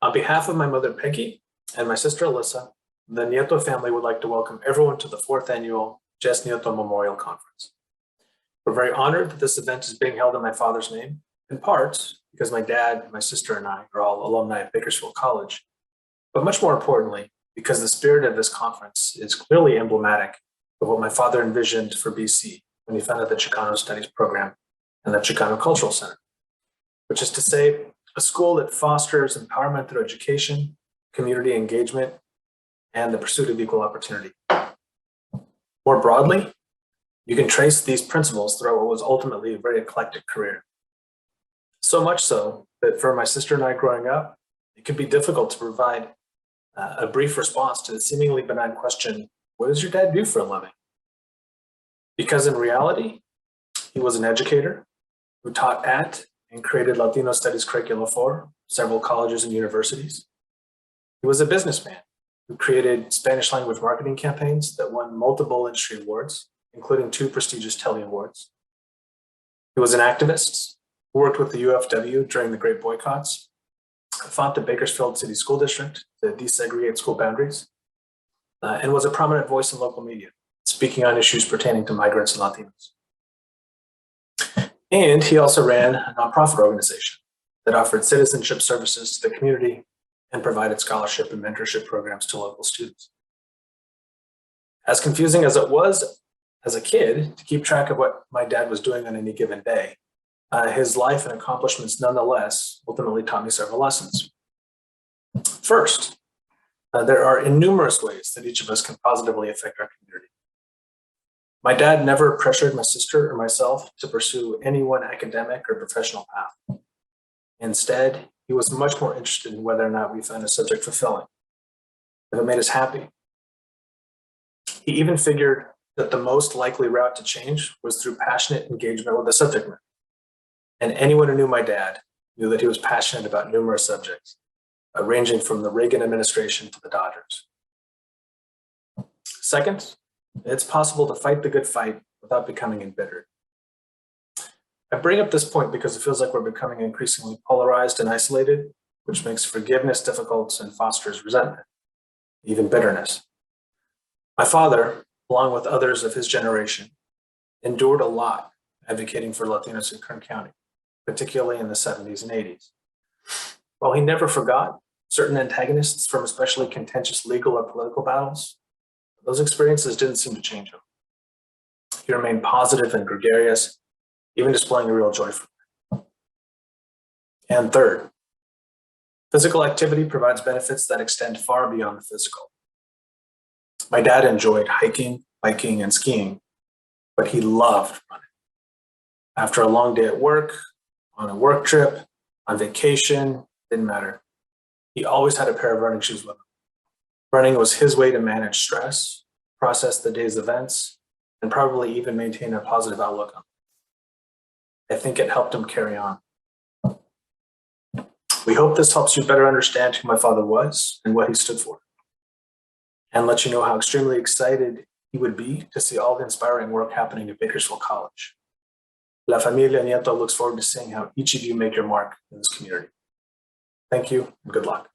On behalf of my mother, Peggy, and my sister, Alyssa, the Nieto family would like to welcome everyone to the 4th annual Jess Nieto Memorial Conference. We're very honored that this event is being held in my father's name, in part because my dad, my sister, and I are all alumni of Bakersfield College, but much more importantly, because the spirit of this conference is clearly emblematic of what my father envisioned for BC when he founded the Chicano Studies program and the Chicano Cultural Center, which is to say, a school that fosters empowerment through education, community engagement, and the pursuit of equal opportunity. More broadly, you can trace these principles throughout what was ultimately a very eclectic career. So much so that for my sister and I growing up, it could be difficult to provide a brief response to the seemingly benign question, what does your dad do for a living? Because in reality, he was an educator who taught at and created Latino studies curricula for several colleges and universities. He was a businessman who created Spanish language marketing campaigns that won multiple industry awards, including 2 prestigious Telly Awards. He was an activist who worked with the UFW during the Great Boycotts, fought the Bakersfield City School District to desegregate school boundaries, and was a prominent voice in local media, speaking on issues pertaining to migrants and Latinos. And he also ran a nonprofit organization that offered citizenship services to the community and provided scholarship and mentorship programs to local students. As confusing as it was as a kid to keep track of what my dad was doing on any given day, his life and accomplishments nonetheless ultimately taught me several lessons. First, there are numerous ways that each of us can positively affect our community. My dad never pressured my sister or myself to pursue any one academic or professional path. Instead, he was much more interested in whether or not we found a subject fulfilling, if it made us happy. He even figured that the most likely route to change was through passionate engagement with the subject matter. And anyone who knew my dad knew that he was passionate about numerous subjects, ranging from the Reagan administration to the Dodgers. Second, it's possible to fight the good fight without becoming embittered. I bring up this point because it feels like we're becoming increasingly polarized and isolated, which makes forgiveness difficult and fosters resentment, even bitterness. My father, along with others of his generation, endured a lot advocating for Latinos in Kern County, particularly in the 70s and 80s. While he never forgot certain antagonists from especially contentious legal or political battles, those experiences didn't seem to change him. He remained positive and gregarious, even displaying a real joy for him. And third, physical activity provides benefits that extend far beyond the physical. My dad enjoyed hiking, biking, and skiing, but he loved running. After a long day at work, on a work trip, on vacation, didn't matter. He always had a pair of running shoes with him. Running was his way to manage stress, process the day's events, and probably even maintain a positive outlook on it. I think it helped him carry on. We hope this helps you better understand who my father was and what he stood for, and let you know how extremely excited he would be to see all the inspiring work happening at Bakersfield College. La Familia Nieto looks forward to seeing how each of you make your mark in this community. Thank you and good luck.